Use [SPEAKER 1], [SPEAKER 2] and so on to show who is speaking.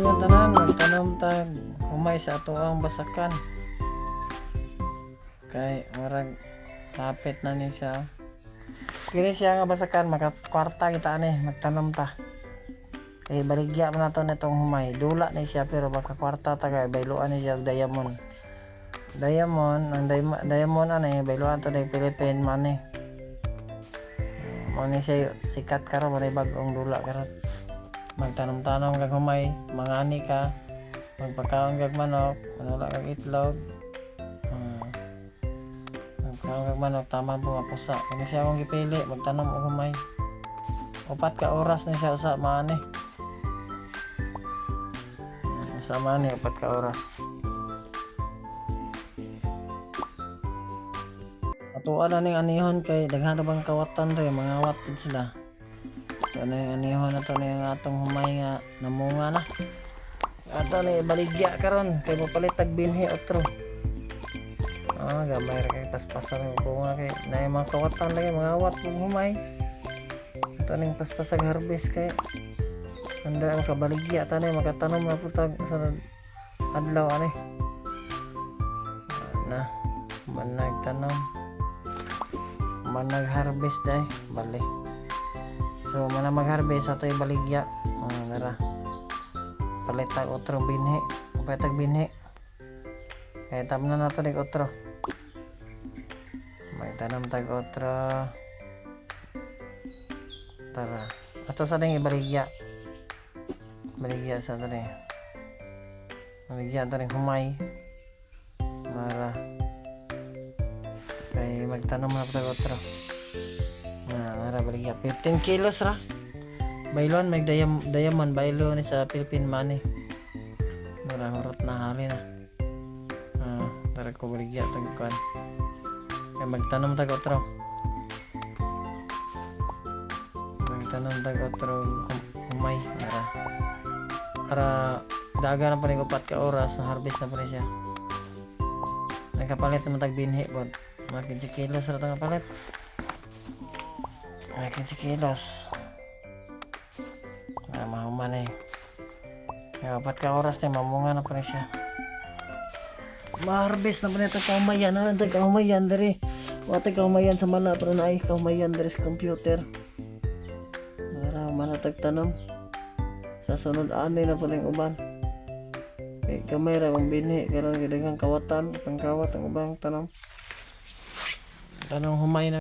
[SPEAKER 1] mga tanan, magtanom tag humay sa atoang basakan. Kay murag lapit na ni siya. Kini siya nga basakan makakwarta kita ani magtanom ta. Kay baligya man nato nitong humay. Dula ni siya pero makakwarta ta kay bayluan ni siya diamond. Ang diamond ani bayluan to ng Philippine money. Mo ni siya sikat karon mo bag-ong dula karon. Magtanom-tanom kag humay, mangani ka, magpakaon kag manok, manula kag itlog. Magpakaon kag manok, tama po mapusa. Kani siya akong gipili, magtanom og humay. 4 ka oras ni siya usa maani. Usa maani 4 ka oras. Atuan na ning anihon kay daghan na bang kawatan re, mga watid sila. Ano yung anihon na to na yung atong humay nga namunga na. Ato na ibaligya karon kay mapalit tag binhi otro. Gamay ra kay paspasan ng bunga kay na yung mga kawatan lagi mga awat ng humay. Ato ning paspasag harvest kay anda makabaligya ta na makatanom na putag sunod adlaw ani. Na managtanom manag-harvest dai bali. So mana mag-harvest ato ibaligya. Dara. Palitag otro binhi, palitag binhi. Kaya tamnan nato ning otro. Magtanam tag otro. Tara. Ato sa ning ibaligya. Baligya sa to ni. Baligya to ning humay. Mara. Kay magtanom na tag otro. Nara baligya 15 kilos ra. Bailon may diamond baylo ni sa Philippine money. Mura horot na hali na. Tara ko baligya tag kuan. Kay magtanom tag otro. Magtanom tag otro humay para daga na pa ni 4 ka oras na harvest na pa ni siya. Nagkapalit naman tag binhi bod. Mga 15 kilos ra tang palit. 15 kilos. Mahuman eh. 4 ka oras na mamunga na pa rin siya. Ma-harvest na pa nito kaumayan. Ito kaumayan dari. Wate kaumayan sa mala pero na ay kaumayan dari sa computer. Para manatag tanom. Sa sunod ani na pa rin uban. Eh kamera kung binhi karon gidagang kawatan, pangkawat ang ubang tanom. Tanong humay na